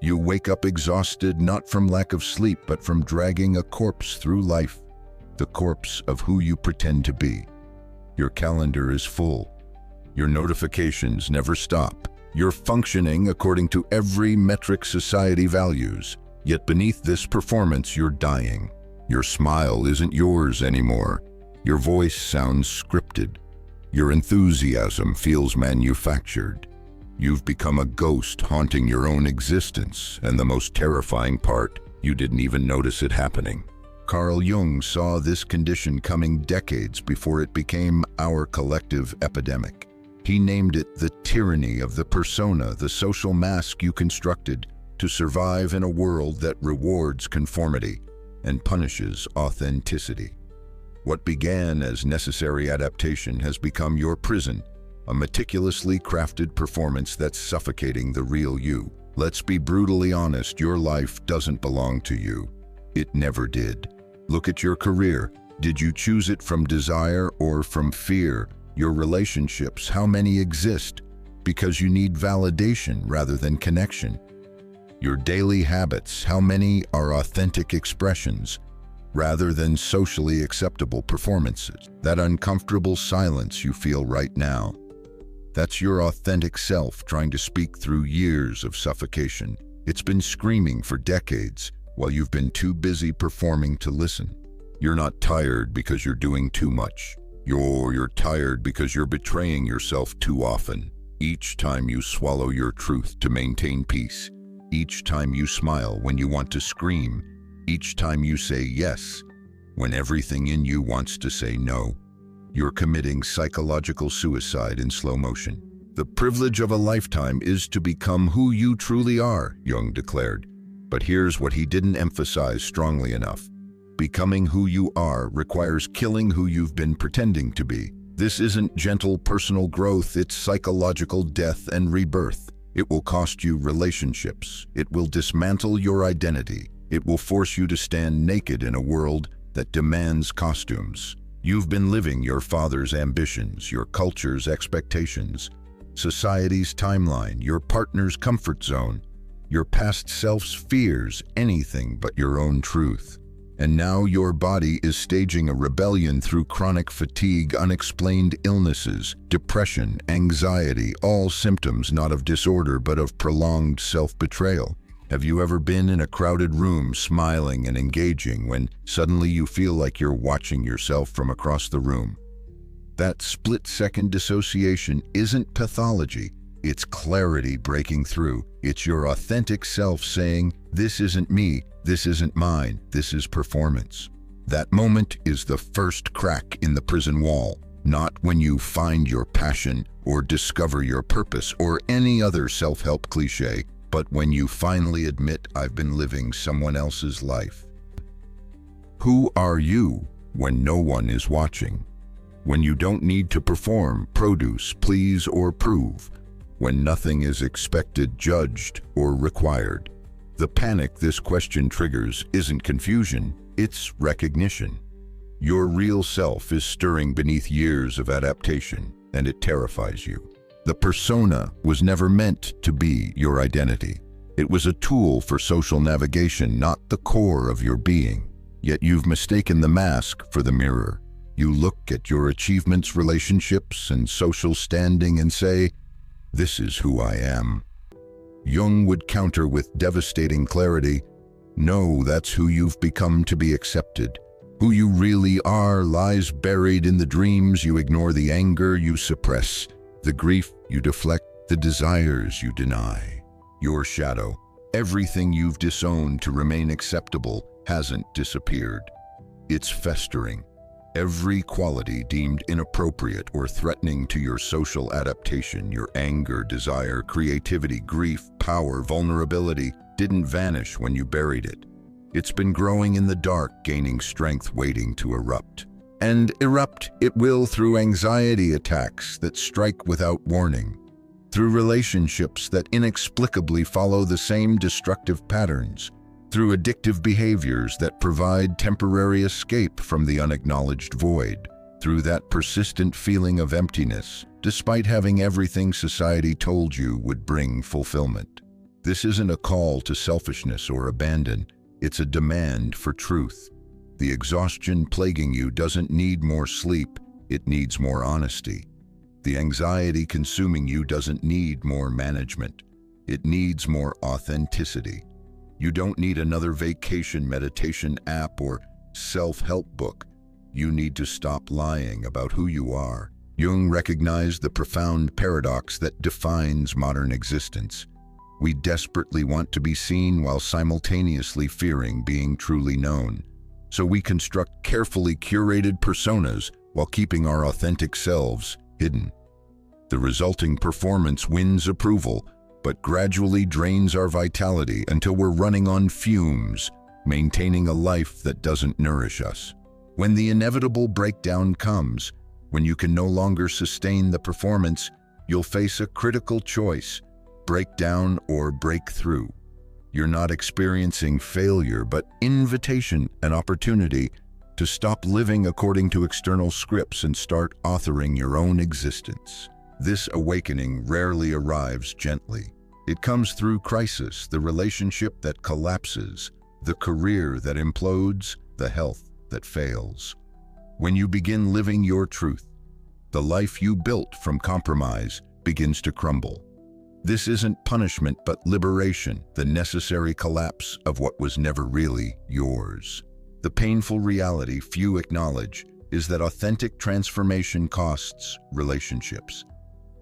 You wake up exhausted not from lack of sleep but from dragging a corpse through life, the corpse of who you pretend to be. Your calendar is full. Your notifications never stop. You're functioning according to every metric society values. Yet beneath this performance, you're dying. Your smile isn't yours anymore. Your voice sounds scripted. Your enthusiasm feels manufactured. You've become a ghost haunting your own existence, and the most terrifying part, you didn't even notice it happening. Carl Jung saw this condition coming decades before it became our collective epidemic. He named it the tyranny of the persona, the social mask you constructed to survive in a world that rewards conformity and punishes authenticity. What began as necessary adaptation has become your prison, a meticulously crafted performance that's suffocating the real you. Let's be brutally honest, your life doesn't belong to you. It never did. Look at your career. Did you choose it from desire or from fear? Your relationships, how many exist because you need validation rather than connection? Your daily habits, how many are authentic expressions rather than socially acceptable performances? That uncomfortable silence you feel right now, that's your authentic self trying to speak through years of suffocation. It's been screaming for decades while you've been too busy performing to listen. You're not tired because you're doing too much. You're tired because you're betraying yourself too often. Each time you swallow your truth to maintain peace, each time you smile when you want to scream, each time you say yes when everything in you wants to say no, you're committing psychological suicide in slow motion. The privilege of a lifetime is to become who you truly are, Jung declared. But here's what he didn't emphasize strongly enough. Becoming who you are requires killing who you've been pretending to be. This isn't gentle personal growth, it's psychological death and rebirth. It will cost you relationships. It will dismantle your identity. It will force you to stand naked in a world that demands costumes. You've been living your father's ambitions, your culture's expectations, society's timeline, your partner's comfort zone, your past self's fears, anything but your own truth. And now your body is staging a rebellion through chronic fatigue, unexplained illnesses, depression, anxiety, all symptoms not of disorder but of prolonged self-betrayal. Have you ever been in a crowded room smiling and engaging when suddenly you feel like you're watching yourself from across the room? That split-second dissociation isn't pathology, it's clarity breaking through. It's your authentic self saying, "This isn't me, this isn't mine, this is performance." That moment is the first crack in the prison wall, not when you find your passion or discover your purpose or any other self-help cliche, but when you finally admit, "I've been living someone else's life." Who are you when no one is watching? When you don't need to perform, produce, please, or prove? When nothing is expected, judged, or required? The panic this question triggers isn't confusion, it's recognition. Your real self is stirring beneath years of adaptation, and it terrifies you. The persona was never meant to be your identity. It was a tool for social navigation, not the core of your being. Yet you've mistaken the mask for the mirror. You look at your achievements, relationships, and social standing and say, "This is who I am." Jung would counter with devastating clarity, "No, that's who you've become to be accepted. Who you really are lies buried in the dreams you ignore, the anger you suppress, the grief you deflect, the desires you deny. Your shadow, everything you've disowned to remain acceptable, hasn't disappeared. It's festering. Every quality deemed inappropriate or threatening to your social adaptation, your anger, desire, creativity, grief, power, vulnerability, didn't vanish when you buried it. It's been growing in the dark, gaining strength, waiting to erupt. And erupt it will through anxiety attacks that strike without warning, through relationships that inexplicably follow the same destructive patterns, through addictive behaviors that provide temporary escape from the unacknowledged void, through that persistent feeling of emptiness, despite having everything society told you would bring fulfillment. This isn't a call to selfishness or abandon, it's a demand for truth. The exhaustion plaguing you doesn't need more sleep, it needs more honesty. The anxiety consuming you doesn't need more management, it needs more authenticity. You don't need another vacation meditation app or self-help book. You need to stop lying about who you are. Jung recognized the profound paradox that defines modern existence. We desperately want to be seen while simultaneously fearing being truly known. So we construct carefully curated personas while keeping our authentic selves hidden. The resulting performance wins approval, but gradually drains our vitality until we're running on fumes, maintaining a life that doesn't nourish us. When the inevitable breakdown comes, when you can no longer sustain the performance, you'll face a critical choice: break down or break through. You're not experiencing failure, but invitation, an opportunity to stop living according to external scripts and start authoring your own existence. This awakening rarely arrives gently. It comes through crisis, the relationship that collapses, the career that implodes, the health that fails. When you begin living your truth, the life you built from compromise begins to crumble. This isn't punishment but liberation, the necessary collapse of what was never really yours. The painful reality few acknowledge is that authentic transformation costs relationships.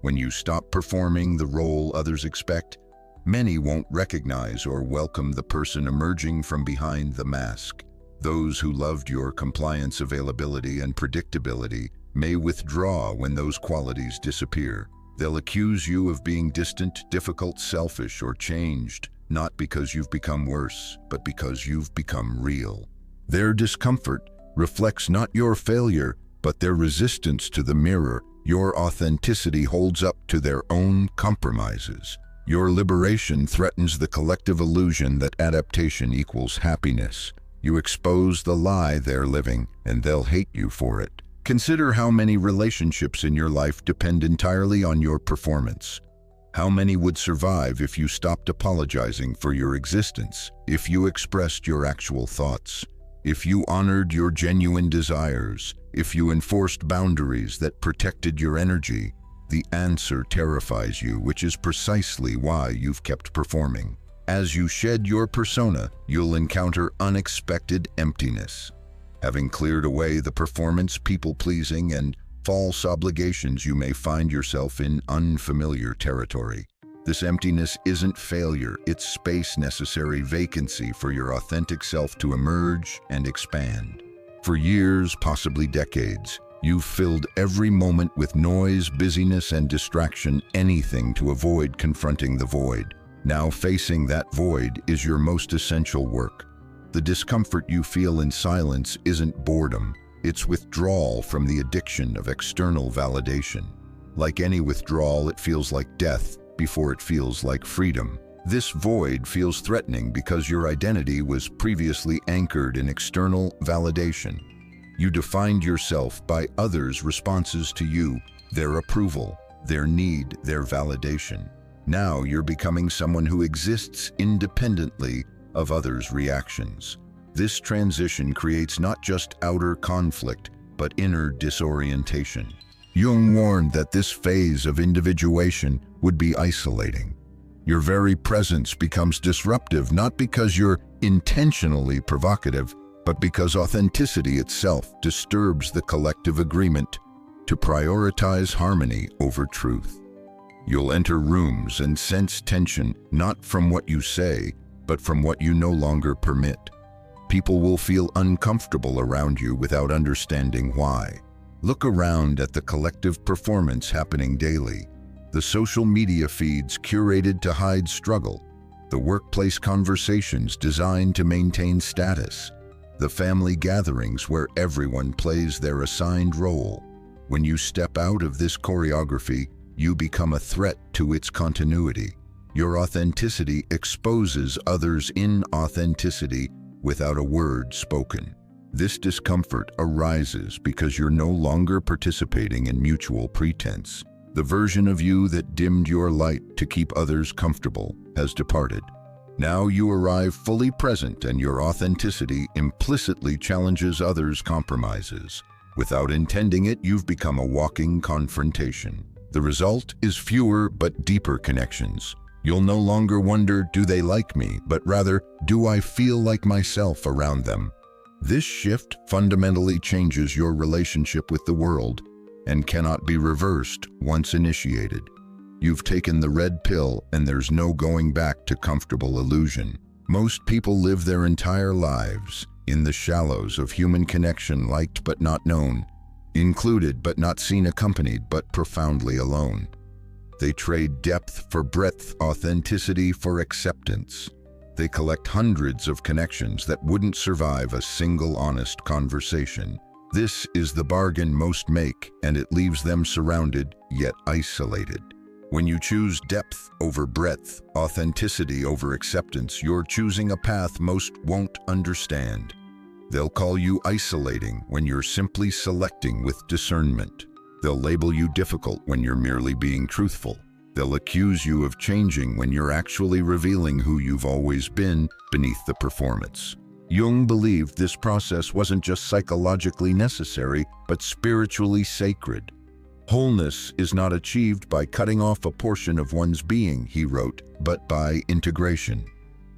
When you stop performing the role others expect, many won't recognize or welcome the person emerging from behind the mask. Those who loved your compliance, availability, and predictability may withdraw when those qualities disappear. They'll accuse you of being distant, difficult, selfish, or changed, not because you've become worse, but because you've become real. Their discomfort reflects not your failure, but their resistance to the mirror your authenticity holds up to their own compromises. Your liberation threatens the collective illusion that adaptation equals happiness. You expose the lie they're living, and they'll hate you for it. Consider how many relationships in your life depend entirely on your performance. How many would survive if you stopped apologizing for your existence, if you expressed your actual thoughts, if you honored your genuine desires, if you enforced boundaries that protected your energy? The answer terrifies you, which is precisely why you've kept performing. As you shed your persona, you'll encounter unexpected emptiness. Having cleared away the performance, people-pleasing, and false obligations, you may find yourself in unfamiliar territory. This emptiness isn't failure, it's space, necessary vacancy for your authentic self to emerge and expand. For years, possibly decades, you've filled every moment with noise, busyness, and distraction, anything to avoid confronting the void. Now facing that void is your most essential work. The discomfort you feel in silence isn't boredom, it's withdrawal from the addiction of external validation. Like any withdrawal, it feels like death before it feels like freedom. This void feels threatening because your identity was previously anchored in external validation. You defined yourself by others' responses to you, their approval, their need, their validation. Now you're becoming someone who exists independently of others' reactions. This transition creates not just outer conflict, but inner disorientation. Jung warned that this phase of individuation would be isolating. Your very presence becomes disruptive, not because you're intentionally provocative, but because authenticity itself disturbs the collective agreement to prioritize harmony over truth. You'll enter rooms and sense tension, not from what you say, but from what you no longer permit. People will feel uncomfortable around you without understanding why. Look around at the collective performance happening daily. The social media feeds curated to hide struggle, the workplace conversations designed to maintain status, the family gatherings where everyone plays their assigned role. When you step out of this choreography, you become a threat to its continuity. Your authenticity exposes others' inauthenticity without a word spoken. This discomfort arises because you're no longer participating in mutual pretense. The version of you that dimmed your light to keep others comfortable has departed. Now you arrive fully present, and your authenticity implicitly challenges others' compromises. Without intending it, you've become a walking confrontation. The result is fewer but deeper connections. You'll no longer wonder, do they like me, but rather, do I feel like myself around them? This shift fundamentally changes your relationship with the world and cannot be reversed once initiated. You've taken the red pill, and there's no going back to comfortable illusion. Most people live their entire lives in the shallows of human connection, liked but not known, included but not seen, accompanied but profoundly alone. They trade depth for breadth, authenticity for acceptance. They collect hundreds of connections that wouldn't survive a single honest conversation. This is the bargain most make, and it leaves them surrounded yet isolated. When you choose depth over breadth, authenticity over acceptance, you're choosing a path most won't understand. They'll call you isolating when you're simply selecting with discernment. They'll label you difficult when you're merely being truthful. They'll accuse you of changing when you're actually revealing who you've always been beneath the performance. Jung believed this process wasn't just psychologically necessary, but spiritually sacred. Wholeness is not achieved by cutting off a portion of one's being, he wrote, but by integration.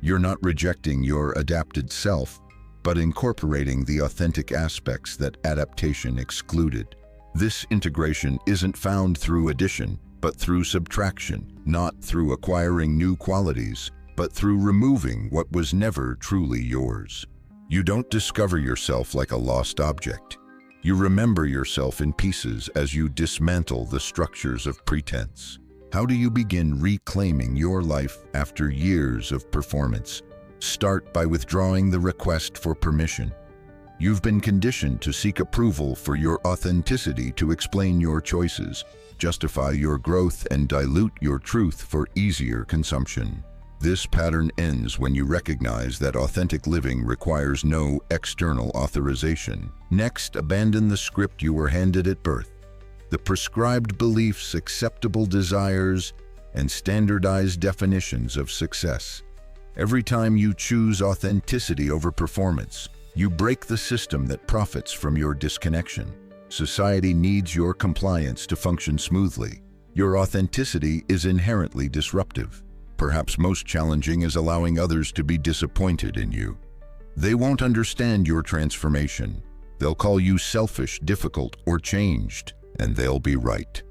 You're not rejecting your adapted self, but incorporating the authentic aspects that adaptation excluded. This integration isn't found through addition, but through subtraction, not through acquiring new qualities, but through removing what was never truly yours. You don't discover yourself like a lost object. You remember yourself in pieces as you dismantle the structures of pretense. How do you begin reclaiming your life after years of performance? Start by withdrawing the request for permission. You've been conditioned to seek approval for your authenticity, to explain your choices, justify your growth, and dilute your truth for easier consumption. This pattern ends when you recognize that authentic living requires no external authorization. Next, abandon the script you were handed at birth. The prescribed beliefs, acceptable desires, and standardized definitions of success. Every time you choose authenticity over performance, you break the system that profits from your disconnection. Society needs your compliance to function smoothly. Your authenticity is inherently disruptive. Perhaps most challenging is allowing others to be disappointed in you. They won't understand your transformation. They'll call you selfish, difficult, or changed, and they'll be right.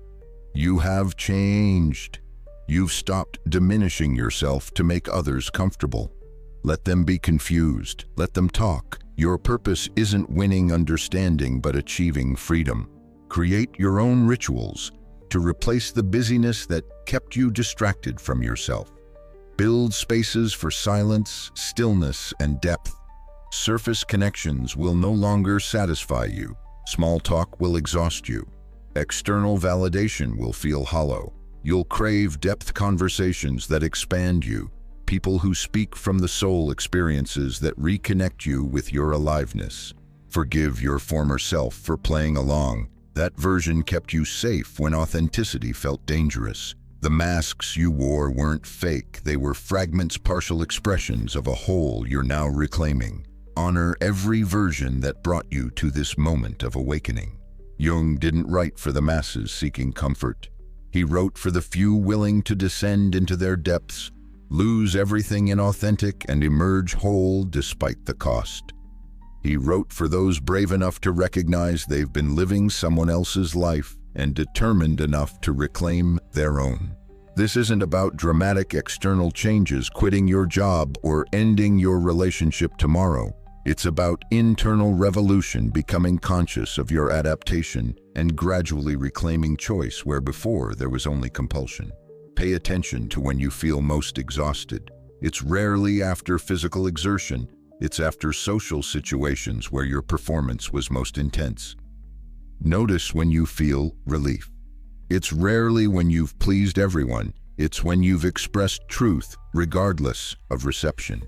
You have changed. You've stopped diminishing yourself to make others comfortable. Let them be confused. Let them talk. Your purpose isn't winning understanding, but achieving freedom. Create your own rituals to replace the busyness that kept you distracted from yourself. Build spaces for silence, stillness, and depth. Surface connections will no longer satisfy you. Small talk will exhaust you. External validation will feel hollow. You'll crave depth conversations that expand you. People who speak from the soul, experiences that reconnect you with your aliveness. Forgive your former self for playing along. That version kept you safe when authenticity felt dangerous. The masks you wore weren't fake. They were fragments, partial expressions of a whole you're now reclaiming. Honor every version that brought you to this moment of awakening. Jung didn't write for the masses seeking comfort. He wrote for the few willing to descend into their depths, lose everything inauthentic, and emerge whole despite the cost. He wrote for those brave enough to recognize they've been living someone else's life and determined enough to reclaim their own. This isn't about dramatic external changes, quitting your job, or ending your relationship tomorrow. It's about internal revolution, becoming conscious of your adaptation and gradually reclaiming choice where before there was only compulsion. Pay attention to when you feel most exhausted. It's rarely after physical exertion. It's after social situations where your performance was most intense. Notice when you feel relief. It's rarely when you've pleased everyone. It's when you've expressed truth, regardless of reception.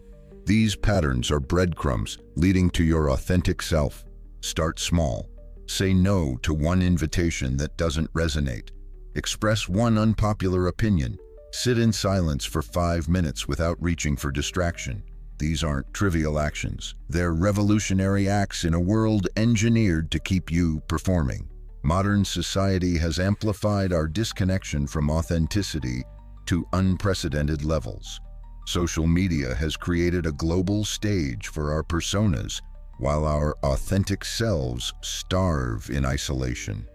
These patterns are breadcrumbs leading to your authentic self. Start small. Say no to one invitation that doesn't resonate. Express one unpopular opinion. Sit in silence for 5 minutes without reaching for distraction. These aren't trivial actions. They're revolutionary acts in a world engineered to keep you performing. Modern society has amplified our disconnection from authenticity to unprecedented levels. Social media has created a global stage for our personas, while our authentic selves starve in isolation.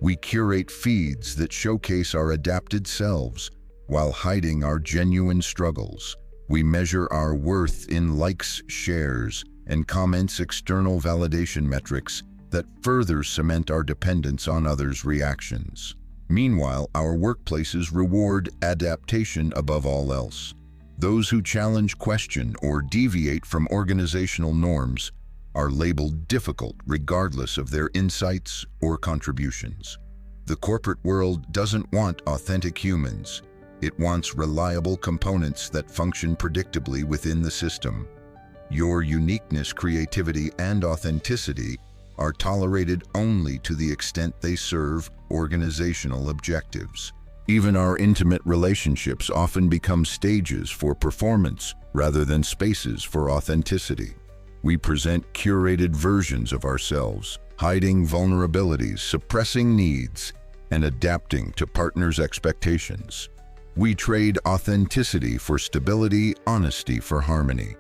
We curate feeds that showcase our adapted selves while hiding our genuine struggles. We measure our worth in likes, shares, and comments, external validation metrics that further cement our dependence on others' reactions. Meanwhile, our workplaces reward adaptation above all else. Those who challenge, question, or deviate from organizational norms are labeled difficult regardless of their insights or contributions. The corporate world doesn't want authentic humans. It wants reliable components that function predictably within the system. Your uniqueness, creativity, and authenticity are tolerated only to the extent they serve organizational objectives. Even our intimate relationships often become stages for performance rather than spaces for authenticity. We present curated versions of ourselves, hiding vulnerabilities, suppressing needs, and adapting to partners' expectations. We trade authenticity for stability, honesty for harmony.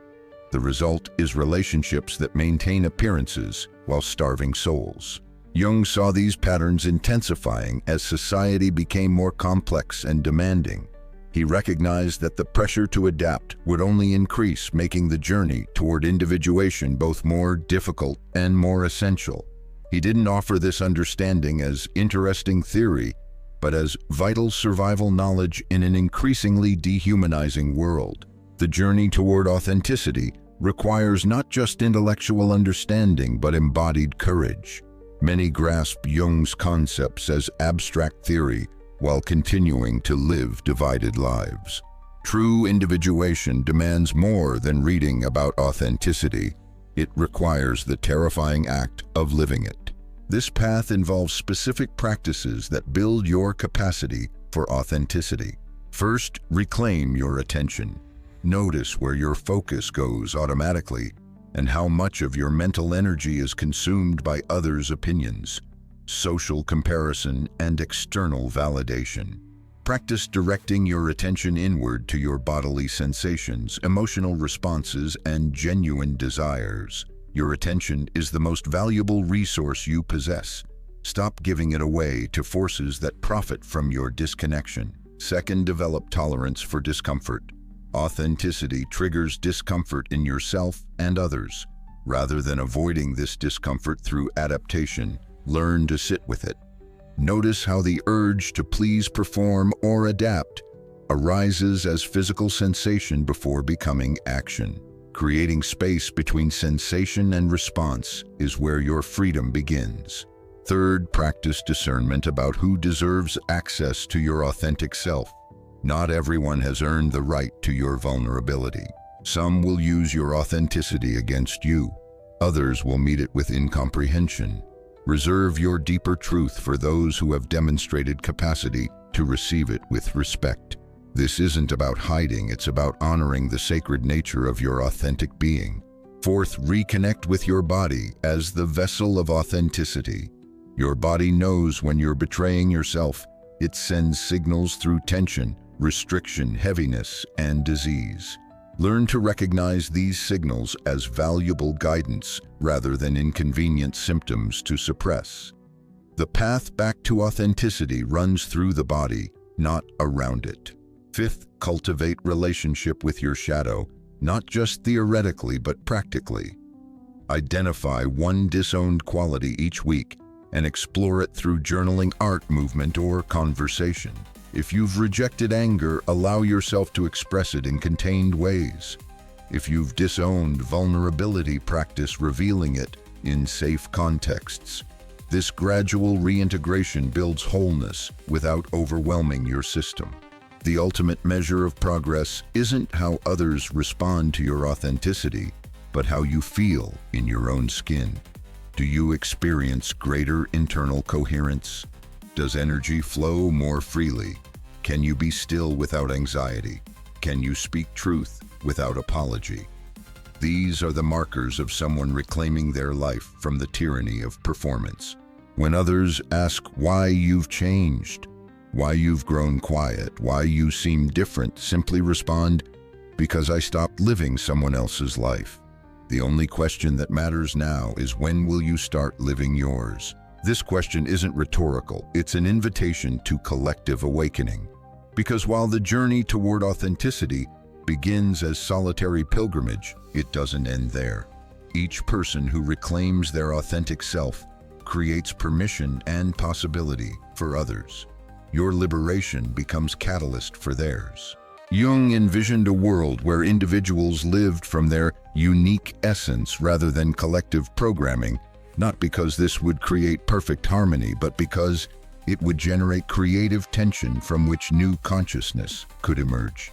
The result is relationships that maintain appearances while starving souls. Jung saw these patterns intensifying as society became more complex and demanding. He recognized that the pressure to adapt would only increase, making the journey toward individuation both more difficult and more essential. He didn't offer this understanding as interesting theory, but as vital survival knowledge in an increasingly dehumanizing world. The journey toward authenticity requires not just intellectual understanding, but embodied courage. Many grasp Jung's concepts as abstract theory while continuing to live divided lives. True individuation demands more than reading about authenticity. It requires the terrifying act of living it. This path involves specific practices that build your capacity for authenticity. First, reclaim your attention. Notice where your focus goes automatically and how much of your mental energy is consumed by others' opinions, social comparison, and external validation. Practice directing your attention inward to your bodily sensations, emotional responses, and genuine desires. Your attention is the most valuable resource you possess. Stop giving it away to forces that profit from your disconnection. Second, develop tolerance for discomfort. Authenticity triggers discomfort in yourself and others. Rather than avoiding this discomfort through adaptation, learn to sit with it. Notice how the urge to please, perform, or adapt arises as physical sensation before becoming action. Creating space between sensation and response is where your freedom begins. Third, practice discernment about who deserves access to your authentic self. Not everyone has earned the right to your vulnerability. Some will use your authenticity against you. Others will meet it with incomprehension. Reserve your deeper truth for those who have demonstrated capacity to receive it with respect. This isn't about hiding, it's about honoring the sacred nature of your authentic being. Fourth, reconnect with your body as the vessel of authenticity. Your body knows when you're betraying yourself. It sends signals through tension, restriction, heaviness, and disease. Learn to recognize these signals as valuable guidance rather than inconvenient symptoms to suppress. The path back to authenticity runs through the body, not around it. Fifth, cultivate relationship with your shadow, not just theoretically but practically. Identify one disowned quality each week and explore it through journaling, art, movement, or conversation. If you've rejected anger, allow yourself to express it in contained ways. If you've disowned vulnerability, practice revealing it in safe contexts. This gradual reintegration builds wholeness without overwhelming your system. The ultimate measure of progress isn't how others respond to your authenticity, but how you feel in your own skin. Do you experience greater internal coherence? Does energy flow more freely? Can you be still without anxiety? Can you speak truth without apology? These are the markers of someone reclaiming their life from the tyranny of performance. When others ask why you've changed, why you've grown quiet, why you seem different, simply respond, because I stopped living someone else's life. The only question that matters now is, when will you start living yours? This question isn't rhetorical, it's an invitation to collective awakening. Because while the journey toward authenticity begins as solitary pilgrimage, it doesn't end there. Each person who reclaims their authentic self creates permission and possibility for others. Your liberation becomes catalyst for theirs. Jung envisioned a world where individuals lived from their unique essence rather than collective programming, not because this would create perfect harmony, but because it would generate creative tension from which new consciousness could emerge.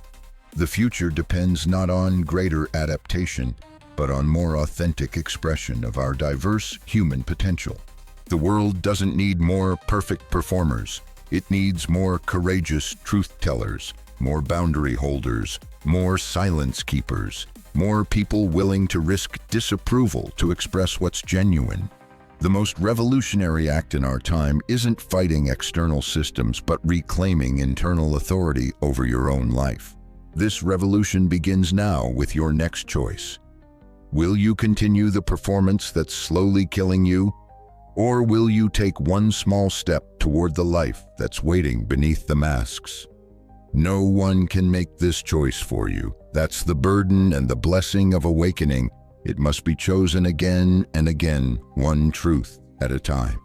The future depends not on greater adaptation, but on more authentic expression of our diverse human potential. The world doesn't need more perfect performers. It needs more courageous truth-tellers, more boundary holders, more silence keepers, more people willing to risk disapproval to express what's genuine. The most revolutionary act in our time isn't fighting external systems, but reclaiming internal authority over your own life. This revolution begins now with your next choice. Will you continue the performance that's slowly killing you? Or will you take one small step toward the life that's waiting beneath the masks? No one can make this choice for you. That's the burden and the blessing of awakening. It must be chosen again and again, one truth at a time.